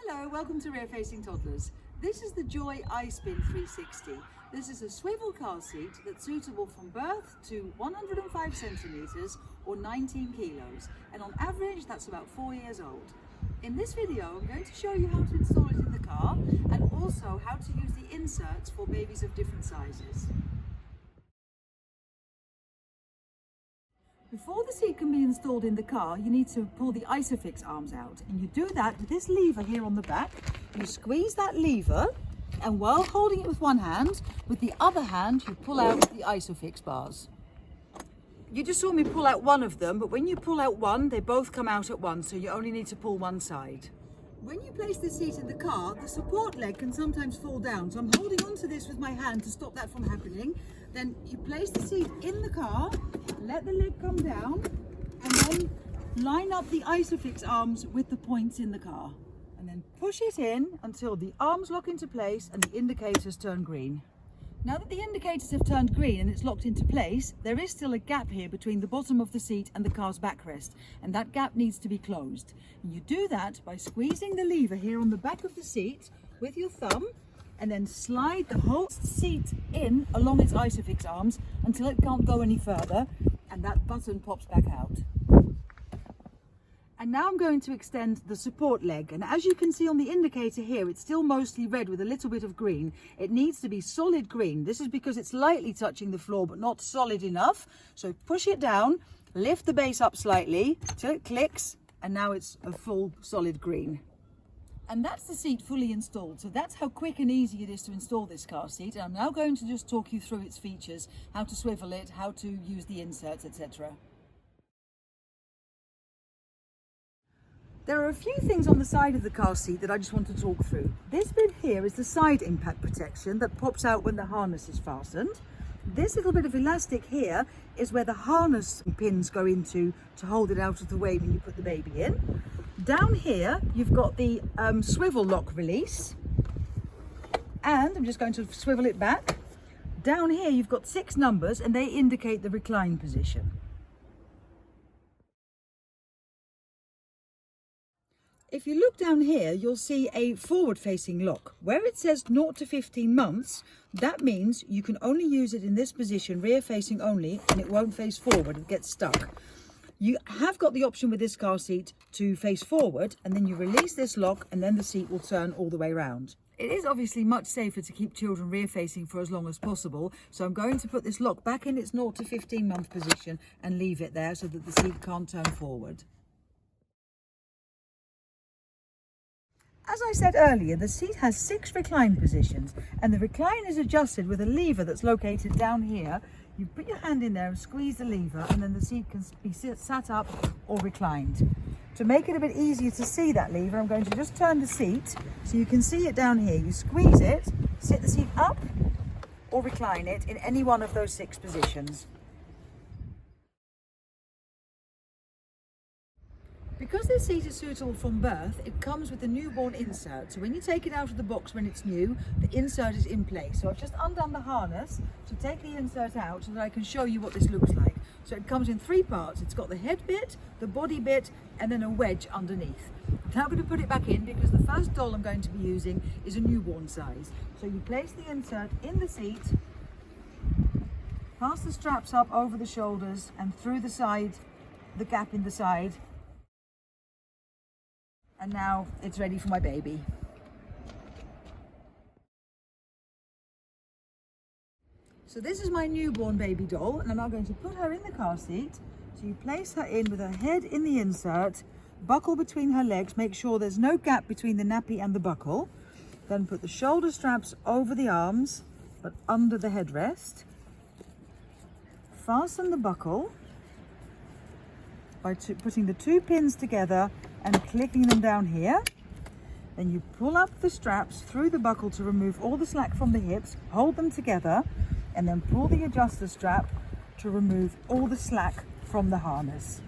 Hello, welcome to Rear Facing Toddlers. This is the Joie iSpin 360. This is a swivel car seat that's suitable from birth to 105 centimeters or 19 kilos, and on average that's about 4 years old. In this video I'm going to show you how to install it in the car and also how to use the inserts for babies of different sizes. Before the seat can be installed in the car, you need to pull the ISOFIX arms out, and you do that with this lever here on the back. You squeeze that lever, and while holding it with one hand, with the other hand you pull out the ISOFIX bars. You just saw me pull out one of them, but when you pull out one, they both come out at once, so you only need to pull one side. When you place the seat in the car, the support leg can sometimes fall down, so I'm holding onto this with my hand to stop that from happening. Then you place the seat in the car, let the leg come down, and then line up the ISOFIX arms with the points in the car. And then push it in until the arms lock into place and the indicators turn green. Now that the indicators have turned green and it's locked into place, there is still a gap here between the bottom of the seat and the car's backrest, and that gap needs to be closed. And you do that by squeezing the lever here on the back of the seat with your thumb, and then slide the whole seat in along its ISOFIX arms until it can't go any further, and that button pops back out. And now I'm going to extend the support leg, and as you can see on the indicator here, it's still mostly red with a little bit of green. It needs to be solid green. This is because it's lightly touching the floor but not solid enough. So push it down, lift the base up slightly till it clicks, and now it's a full solid green. And that's the seat fully installed. So that's how quick and easy it is to install this car seat. And I'm now going to just talk you through its features, how to swivel it, how to use the inserts, etc. There are a few things on the side of the car seat that I just want to talk through. This bit here is the side impact protection that pops out when the harness is fastened. This little bit of elastic here is where the harness pins go into to hold it out of the way when you put the baby in. Down here you've got the swivel lock release, and I'm just going to swivel it back. Down here you've got 6 numbers and they indicate the recline position. If you look down here, you'll see a forward-facing lock. Where it says 0 to 15 months, that means you can only use it in this position, rear-facing only, and it won't face forward, it gets stuck. You have got the option with this car seat to face forward, and then you release this lock, and then the seat will turn all the way around. It is obviously much safer to keep children rear-facing for as long as possible, so I'm going to put this lock back in its 0 to 15 month position and leave it there so that the seat can't turn forward. As I said earlier, the seat has 6 recline positions, and the recline is adjusted with a lever that's located down here. You put your hand in there and squeeze the lever, and then the seat can be sat up or reclined. To make it a bit easier to see that lever, I'm going to just turn the seat so you can see it down here. You squeeze it, sit the seat up or recline it in any one of those 6 positions. Because this seat is suitable from birth, it comes with a newborn insert. So when you take it out of the box when it's new, the insert is in place. So I've just undone the harness to take the insert out so that I can show you what this looks like. So it comes in 3 parts. It's got the head bit, the body bit, and then a wedge underneath. I'm now going to put it back in because the first doll I'm going to be using is a newborn size. So you place the insert in the seat, pass the straps up over the shoulders and through the side, the gap in the side. And now it's ready for my baby. So this is my newborn baby doll, and I'm now going to put her in the car seat. So you place her in with her head in the insert, buckle between her legs, make sure there's no gap between the nappy and the buckle. Then put the shoulder straps over the arms, but under the headrest. Fasten the buckle by putting the 2 pins together and clicking them down here. Then you pull up the straps through the buckle to remove all the slack from the hips, hold them together, and then pull the adjuster strap to remove all the slack from the harness.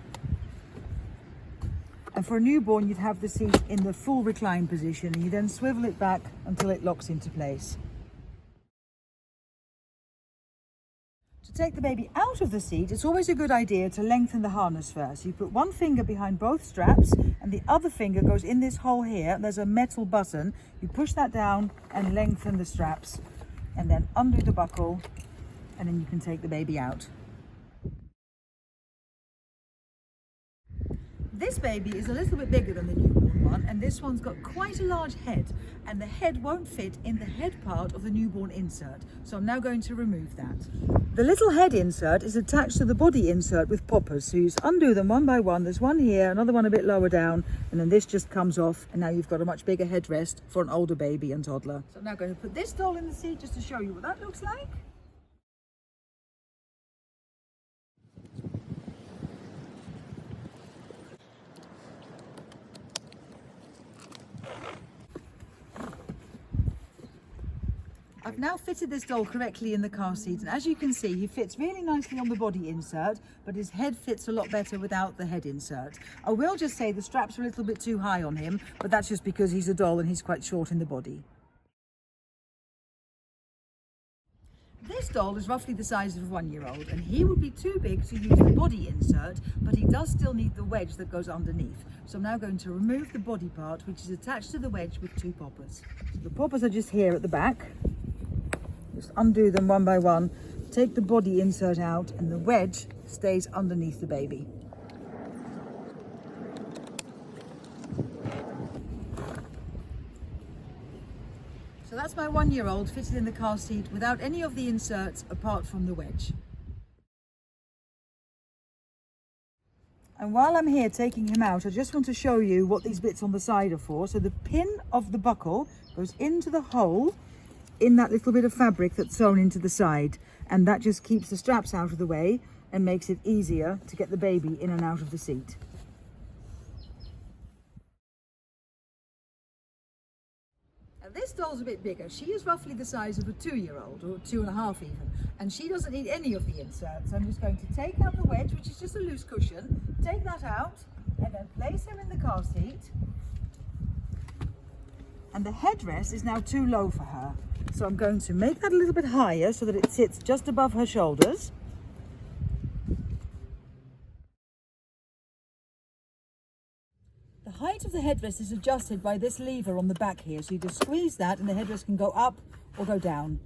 And for a newborn, you'd have the seat in the full recline position, and you then swivel it back until it locks into place. To take the baby out of the seat, it's always a good idea to lengthen the harness first. You put one finger behind both straps and the other finger goes in this hole here. There's a metal button. You push that down and lengthen the straps and then undo the buckle, and then you can take the baby out. This baby is a little bit bigger than the newborn one, and this one's got quite a large head, and the head won't fit in the head part of the newborn insert. So I'm now going to remove that. The little head insert is attached to the body insert with poppers. So you just undo them one by one. There's one here, another one a bit lower down, and then this just comes off, and now you've got a much bigger headrest for an older baby and toddler. So I'm now going to put this doll in the seat just to show you what that looks like. I've now fitted this doll correctly in the car seat, and as you can see, he fits really nicely on the body insert, but his head fits a lot better without the head insert. I will just say the straps are a little bit too high on him, but that's just because he's a doll and he's quite short in the body. This doll is roughly the size of a 1-year-old, and he would be too big to use the body insert, but he does still need the wedge that goes underneath. So I'm now going to remove the body part, which is attached to the wedge with 2 poppers. So the poppers are just here at the back. Just undo them one by one, take the body insert out, and the wedge stays underneath the baby. So that's my 1-year-old fitted in the car seat without any of the inserts apart from the wedge. And while I'm here taking him out, I just want to show you what these bits on the side are for. So the pin of the buckle goes into the hole in that little bit of fabric that's sewn into the side, and that just keeps the straps out of the way and makes it easier to get the baby in and out of the seat. Now this doll's a bit bigger. She is roughly the size of a 2-year-old, or 2.5 even, and she doesn't need any of the inserts. I'm just going to take out the wedge, which is just a loose cushion, take that out, and then place her in the car seat. And the headrest is now too low for her. So I'm going to make that a little bit higher so that it sits just above her shoulders. The height of the headrest is adjusted by this lever on the back here. So you just squeeze that and the headrest can go up or go down.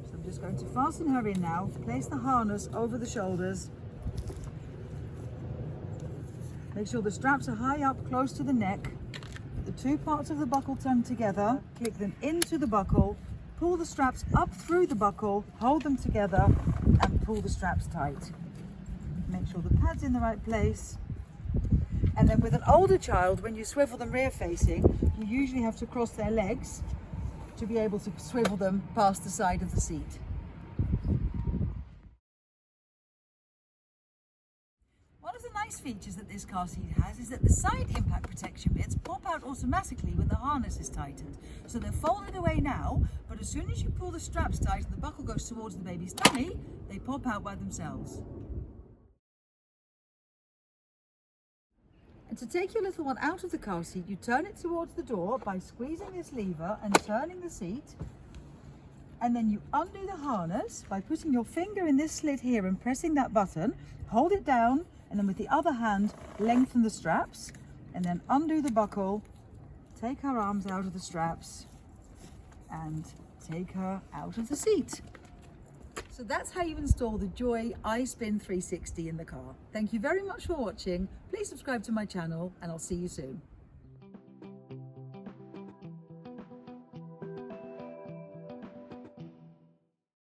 So I'm just going to fasten her in now, place the harness over the shoulders. Make sure the straps are high up, close to the neck. Put the 2 parts of the buckle turned together, click them into the buckle, pull the straps up through the buckle, hold them together, and pull the straps tight. Make sure the pad's in the right place. And then with an older child, when you swivel them rear facing, you usually have to cross their legs to be able to swivel them past the side of the seat. One of the nice features that this car seat has is that the side impact protection bits pop out automatically when the harness is tightened. So they're folded away now, but as soon as you pull the straps tight and the buckle goes towards the baby's tummy, they pop out by themselves. And to take your little one out of the car seat, you turn it towards the door by squeezing this lever and turning the seat. And then you undo the harness by putting your finger in this slit here and pressing that button, hold it down, and then with the other hand, lengthen the straps, and then undo the buckle, take her arms out of the straps, and take her out of the seat. So that's how you install the Joie iSpin 360 in the car. Thank you very much for watching. Please subscribe to my channel, and I'll see you soon.